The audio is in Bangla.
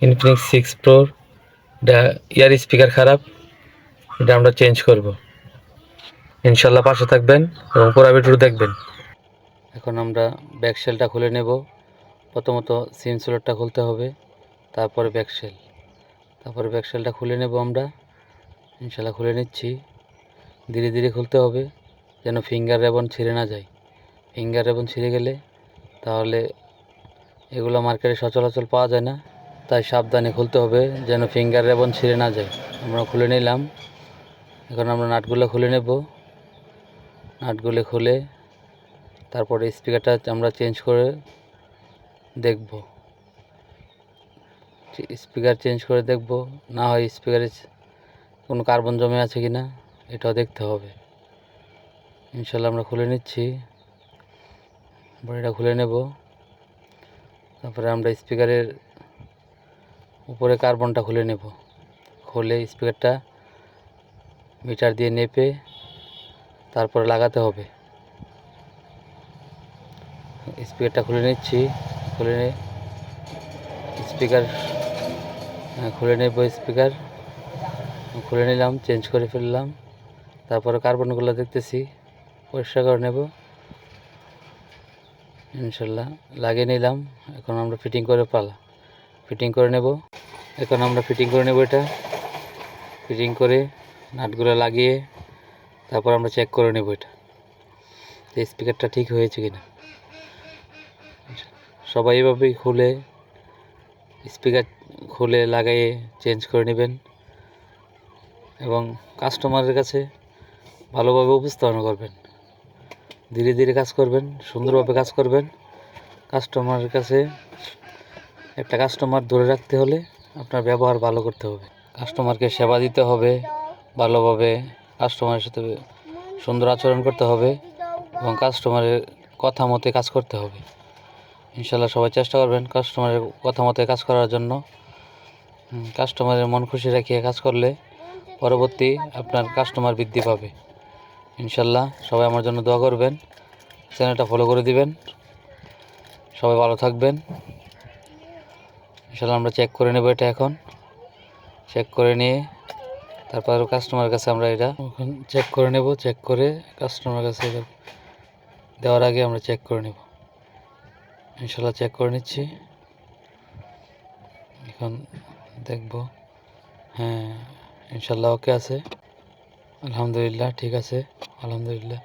ইনফিনিক্স 6 Pro ইয়ার স্পিকার খারাপ, এটা আমরা চেঞ্জ করব। ইনশাল্লাহ পাশে থাকবেন এবং পুরো ভিডিও দেখবেন। এখন আমরা ব্যাকশেলটা খুলে নেব। প্রথমত সিম স্লটটা খুলতে হবে, তারপরে ব্যাকশেলটা খুলে নেব আমরা। ইনশাল্লাহ খুলে নিচ্ছি। ধীরে ধীরে খুলতে হবে যেন ফিঙ্গার রেবন ছিঁড়ে না যায়। ফিঙ্গার রেবন ছিঁড়ে গেলে তাহলে এগুলো মার্কেটে সচরাচর পাওয়া যায় না, তাই সাবধানে খুলতে হবে যেন ফিঙ্গার রেবন ছিঁড়ে না যায়। আমরা খুলে নিলাম। এখন আমরা নাটগুলো খুলে নেব। নাটগুলো খুলে তারপরে স্পিকারটা আমরা চেঞ্জ করে দেখব। স্পিকার চেঞ্জ করে দেখব, না হয় স্পিকারে কোনো কার্বন জমে আছে কি না এটাও দেখতে হবে। ইনশাল্লাহ আমরা খুলে নিচ্ছি। বডিটা খুলে নেব। তারপরে আমরা স্পিকারের উপরে কার্বনটা খুলে নেব। খুলে স্পিকারটা মিটার দিয়ে নেপে তারপরে লাগাতে হবে। স্পিকারটা খুলে নিচ্ছি। খুলে স্পিকার খুলে নেব। স্পিকার খুলে নিলাম, চেঞ্জ করে ফেললাম। তারপরে কার্বনগুলো দেখতেছি, পরিষ্কার করে নেব। ইনশাল্লাহ লাগিয়ে নিলাম। এখন আমরা ফিটিং করে নেব। এখন আমরা ফিটিং করে নেব। এটা ফিটিং করে নাটগুলো লাগিয়ে তারপর আমরা চেক করে নেব এটা স্পিকারটা ঠিক হয়েছে কিনা। সবাই এভাবেই স্পিকার খুলে লাগিয়ে চেঞ্জ করে নেবেন এবং কাস্টমারের কাছে ভালোভাবে উপস্থাপনা করবেন। ধীরে ধীরে কাজ করবেন, সুন্দরভাবে কাজ করবেন। কাস্টমারের কাছে একটা কাস্টমার ধরে রাখতে হলে আপনার ব্যবহার ভালো করতে হবে। কাস্টমারকে সেবা দিতে হবে ভালোভাবে, কাস্টমারের সাথে সুন্দর আচরণ করতে হবে এবং কাস্টমারের কথা মতে কাজ করতে হবে। ইনশাল্লাহ সবাই চেষ্টা করবেন কাস্টমারের কথা মতে কাজ করার জন্য। কাস্টমারের মন খুশি রাখিয়ে কাজ করলে পরবর্তী আপনার কাস্টমার বৃদ্ধি পাবে। ইনশাল্লাহ সবাই আমার জন্য দোয়া করবেন, চ্যানেলটা ফলো করে দিবেন। সবাই ভালো থাকবেন। ইনশাল্লাহ আমরা চেক করে নেব এটা। এখন চেক করে নিয়ে তারপর কাস্টমারের কাছে আমরা এটা চেক করে নেব। চেক করে কাস্টমারের কাছে দেওয়ার আগে আমরা চেক করে নেব। ইনশাল্লাহ চেক করে নিচ্ছি। এখন দেখব, হ্যাঁ ইনশাল্লাহ ওকে আছে, আলহামদুলিল্লাহ ঠিক আছে, আলহামদুলিল্লাহ।